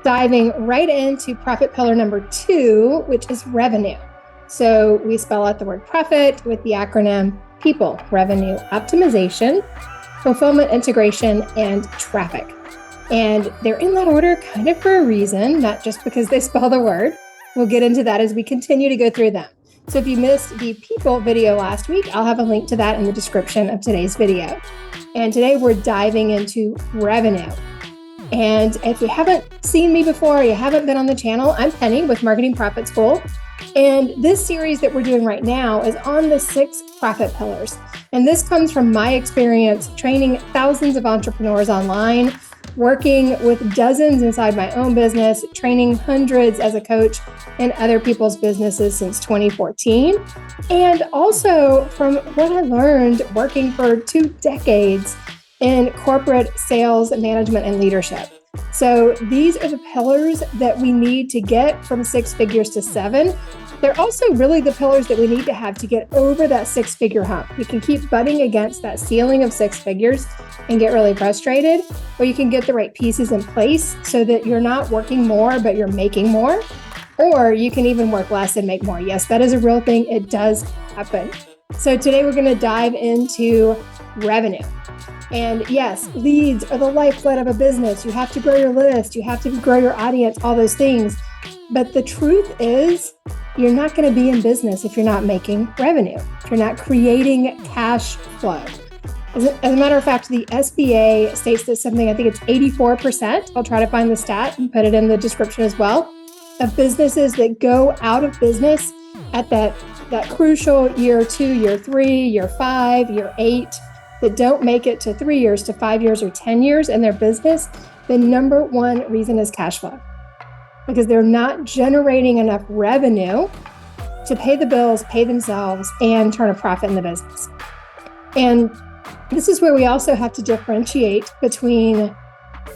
Diving right into profit pillar number 2, which is revenue. So we spell out the word profit with the acronym PEOPLE: revenue optimization, fulfillment integration, and traffic. And they're in that order kind of for a reason, not just because they spell the word. We'll get into that as we continue to go through them. So if you missed the people video last week, I'll have a link to that in the description of today's video. And today we're diving into revenue. And if you haven't seen me before, you haven't been on the channel, I'm Penny with Marketing Profit School. And this series that we're doing right now is on the 6 profit pillars. And this comes from my experience training thousands of entrepreneurs online, working with dozens inside my own business, training hundreds as a coach in other people's businesses since 2014. And also from what I learned working for 2 decades in corporate sales, management, and leadership. So these are the pillars that we need to get from 6 figures to 7. They're also really the pillars that we need to have to get over that 6-figure hump. You can keep butting against that ceiling of 6 figures and get really frustrated, or you can get the right pieces in place so that you're not working more, but you're making more, or you can even work less and make more. Yes, that is a real thing. It does happen. So today we're going to dive into revenue. And yes, leads are the lifeblood of a business. You have to grow your list. You have to grow your audience, all those things. But the truth is, you're not going to be in business if you're not making revenue, if you're not creating cash flow. As a matter of fact, the SBA states that something, I think it's 84%. I'll try to find the stat and put it in the description as well, of businesses that go out of business at that crucial year 2, year 3, year 5, year 8, that don't make it to 3 years, to 5 years, or 10 years in their business. The number one reason is cash flow, because they're not generating enough revenue to pay the bills, pay themselves, and turn a profit in the business. And this is where we also have to differentiate between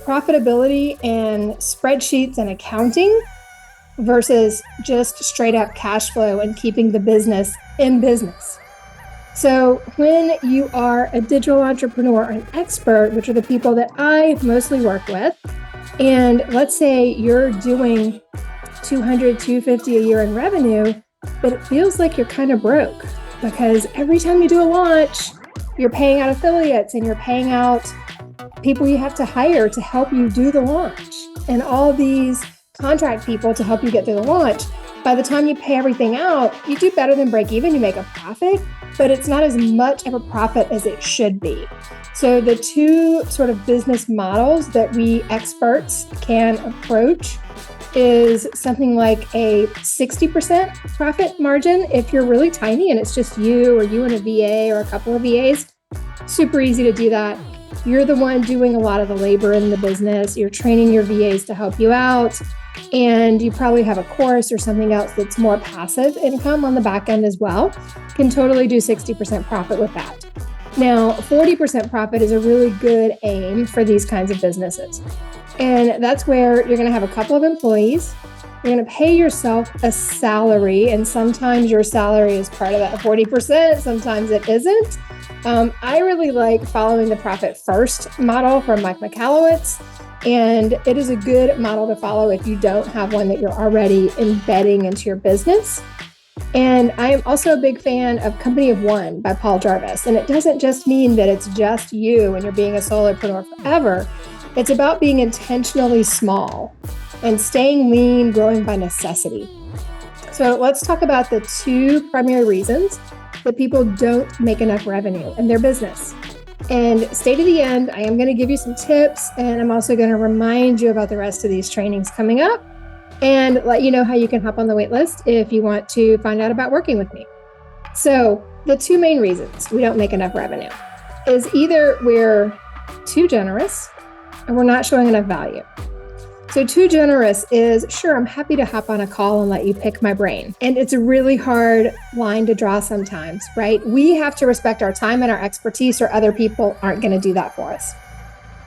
profitability and spreadsheets and accounting versus just straight up cash flow and keeping the business in business. So when you are a digital entrepreneur or an expert, which are the people that I mostly work with, and let's say you're doing $200, $250 a year in revenue, but it feels like you're kind of broke because every time you do a launch, you're paying out affiliates and you're paying out people you have to hire to help you do the launch and all these contract people to help you get through the launch. By the time you pay everything out, you do better than break even, you make a profit, but it's not as much of a profit as it should be. So the 2 sort of business models that we experts can approach is something like a 60% profit margin if you're really tiny and it's just you or you and a VA or a couple of VAs. Super easy to do that. You're the one doing a lot of the labor in the business. You're training your VAs to help you out. And you probably have a course or something else that's more passive income on the back end as well. Can totally do 60% profit with that. Now, 40% profit is a really good aim for these kinds of businesses. And that's where you're going to have a couple of employees. You're going to pay yourself a salary. And sometimes your salary is part of that 40%. Sometimes it isn't. I really like following the profit first model from Mike Michalowicz. And it is a good model to follow if you don't have one that you're already embedding into your business. And I am also a big fan of Company of One by Paul Jarvis. And it doesn't just mean that it's just you and you're being a solopreneur forever. It's about being intentionally small and staying lean, growing by necessity. So let's talk about the 2 primary reasons that people don't make enough revenue in their business. And stay to the end. I am going to give you some tips, and I'm also going to remind you about the rest of these trainings coming up and let you know how you can hop on the wait list if you want to find out about working with me. So the 2 main reasons we don't make enough revenue is either we're too generous or we're not showing enough value. So too generous is, sure, I'm happy to hop on a call and let you pick my brain. And it's a really hard line to draw sometimes, right? We have to respect our time and our expertise, or other people aren't going to do that for us.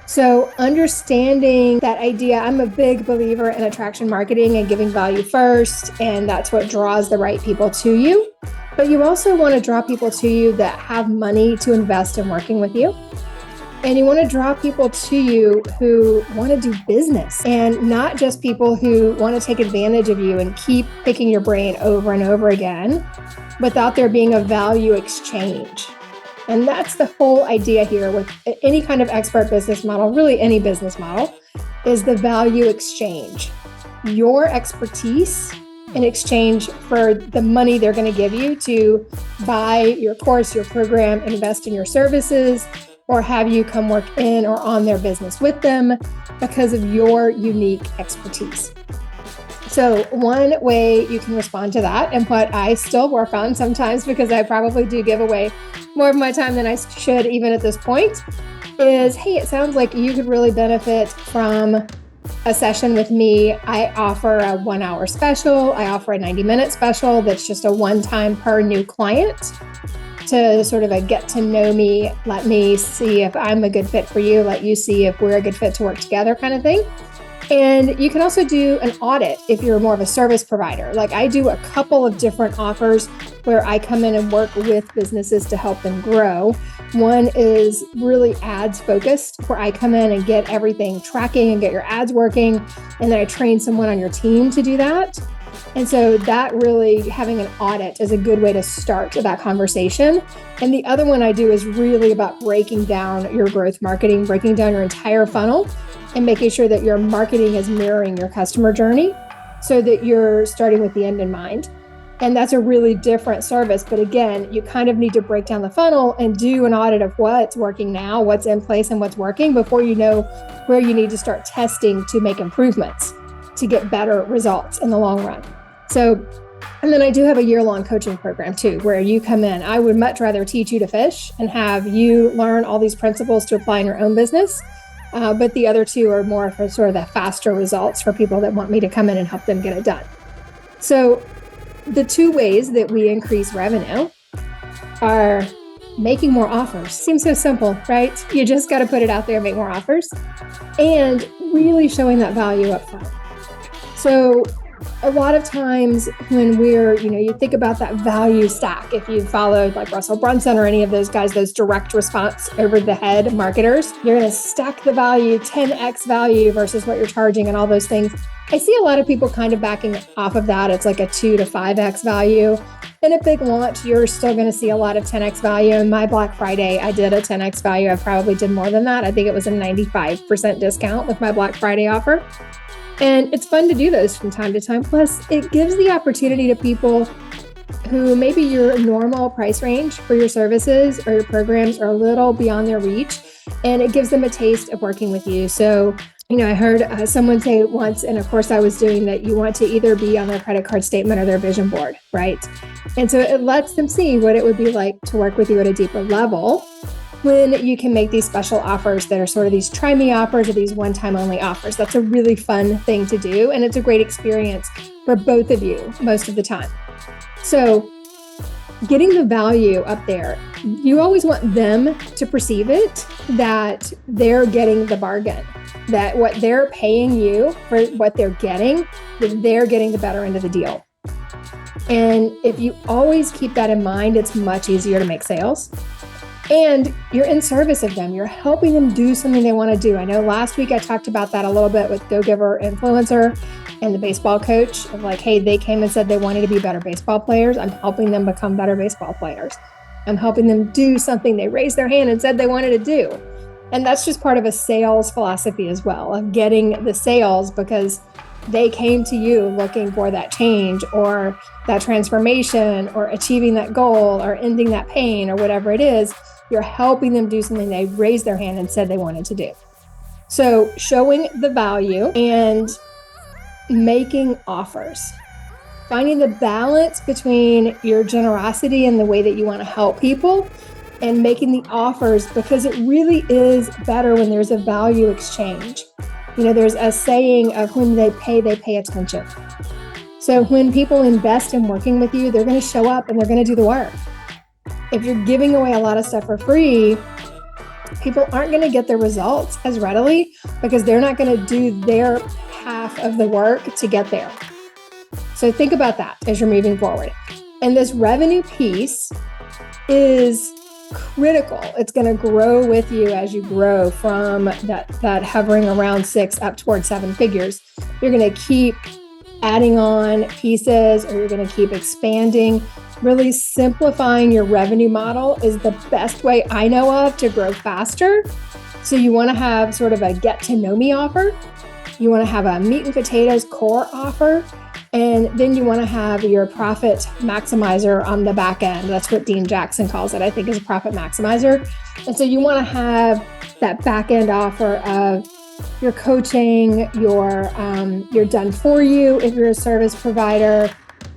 So understanding that idea, I'm a big believer in attraction marketing and giving value first, and that's what draws the right people to you. But you also want to draw people to you that have money to invest in working with you. And you want to draw people to you who want to do business, and not just people who want to take advantage of you and keep picking your brain over and over again without there being a value exchange. And that's the whole idea here with any kind of expert business model, really any business model, is the value exchange. Your expertise in exchange for the money they're going to give you to buy your course, your program, invest in your services, or have you come work in or on their business with them because of your unique expertise. So one way you can respond to that, and what I still work on sometimes because I probably do give away more of my time than I should even at this point, is, hey, it sounds like you could really benefit from a session with me. I offer a 1-hour special. I offer a 90-minute special that's just a one-time per new client to sort of a get to know me, let me see if I'm a good fit for you, let you see if we're a good fit to work together kind of thing. And you can also do an audit if you're more of a service provider. Like I do a couple of different offers where I come in and work with businesses to help them grow. One is really ads focused, where I come in and get everything tracking and get your ads working. And then I train someone on your team to do that. And so that really, having an audit is a good way to start that conversation. And the other one I do is really about breaking down your growth marketing, breaking down your entire funnel and making sure that your marketing is mirroring your customer journey so that you're starting with the end in mind. And that's a really different service. But again, you kind of need to break down the funnel and do an audit of what's working now, what's in place and what's working before you know where you need to start testing to make improvements to get better results in the long run. So, and then I do have a year-long coaching program too, where you come in. I would much rather teach you to fish and have you learn all these principles to apply in your own business. But the other two are more for sort of the faster results for people that want me to come in and help them get it done. So the two ways that we increase revenue are making more offers. Seems so simple, right? You just got to put it out there and make more offers, and really showing that value up front. So a lot of times when you think about that value stack, if you followed like Russell Brunson or any of those guys, those direct response over the head marketers, you're going to stack the value, 10x value versus what you're charging and all those things. I see a lot of people kind of backing off of that. It's like a 2 to 5x value. In a big launch, you're still going to see a lot of 10x value. In my Black Friday, I did a 10x value. I probably did more than that. I think it was a 95% discount with my Black Friday offer. And it's fun to do those from time to time. Plus, it gives the opportunity to people who maybe your normal price range for your services or your programs are a little beyond their reach, and it gives them a taste of working with you. So, I heard someone say once in a course I was doing that you want to either be on their credit card statement or their vision board, right? And so it lets them see what it would be like to work with you at a deeper level when you can make these special offers that are sort of these try me offers or these one-time only offers. That's a really fun thing to do. And it's a great experience for both of you most of the time. So getting the value up there, you always want them to perceive it, that they're getting the bargain, that what they're paying you for what they're getting, that they're getting the better end of the deal. And if you always keep that in mind, it's much easier to make sales. And you're in service of them. You're helping them do something they want to do. I know last week I talked about that a little bit with Go Giver Influencer and the baseball coach of like, hey, they came and said they wanted to be better baseball players. I'm helping them become better baseball players. I'm helping them do something they raised their hand and said they wanted to do. And that's just part of a sales philosophy as well, of getting the sales because they came to you looking for that change or that transformation or achieving that goal or ending that pain or whatever it is. You're helping them do something they raised their hand and said they wanted to do. So showing the value and making offers, finding the balance between your generosity and the way that you want to help people and making the offers, because it really is better when there's a value exchange. There's a saying of when they pay attention. So when people invest in working with you, they're going to show up and they're going to do the work. If you're giving away a lot of stuff for free, people aren't going to get the results as readily because they're not going to do their half of the work to get there. So think about that as you're moving forward. And this revenue piece is critical. It's going to grow with you as you grow from that hovering around 6 up towards 7 figures. You're going to keep adding on pieces, or you're going to keep expanding. Really simplifying your revenue model is the best way I know of to grow faster. So you want to have sort of a get to know me offer. You want to have a meat and potatoes core offer. And then you want to have your profit maximizer on the back end. That's what Dean Jackson calls it, I think, is a profit maximizer. And so you want to have that back end offer of your coaching, your done for you if you're a service provider,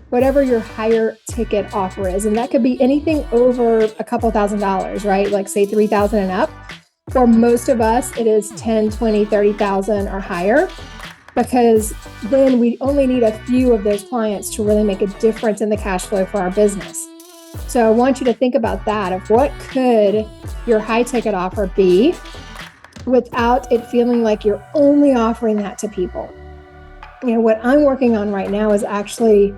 whatever your higher ticket offer is. And that could be anything over a couple $1,000s, right? Like say 3,000 and up. For most of us, it is 10, 20, 30,000 or higher, because then we only need a few of those clients to really make a difference in the cash flow for our business. So I want you to think about that, of what could your high ticket offer be without it feeling like you're only offering that to people. What I'm working on right now is actually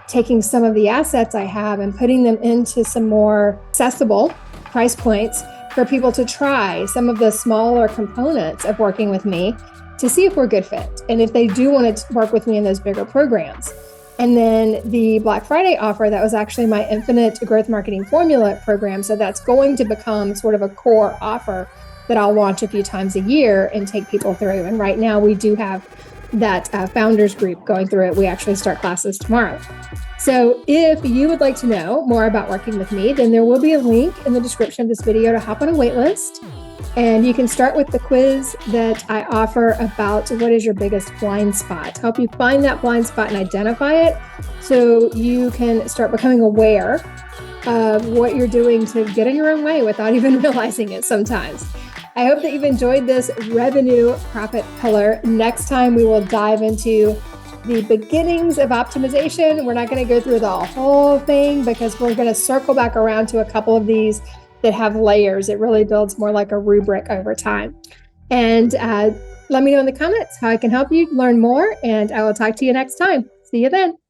taking some of the assets I have and putting them into some more accessible price points for people to try some of the smaller components of working with me to see if we're a good fit. And if they do want to work with me in those bigger programs. And then the Black Friday offer, that was actually my Infinite Growth Marketing Formula program. So that's going to become sort of a core offer that I'll launch a few times a year and take people through. And right now we do have that founders group going through it. We actually start classes tomorrow. So if you would like to know more about working with me, then there will be a link in the description of this video to hop on a wait list. And you can start with the quiz that I offer about what is your biggest blind spot, to help you find that blind spot and identify it so you can start becoming aware of what you're doing to get in your own way without even realizing it sometimes. I hope that you've enjoyed this revenue profit pillar. Next time we will dive into the beginnings of optimization. We're not going to go through the whole thing because we're going to circle back around to a couple of these that have layers. It really builds more like a rubric over time. And let me know in the comments how I can help you learn more, and I will talk to you next time. See you then.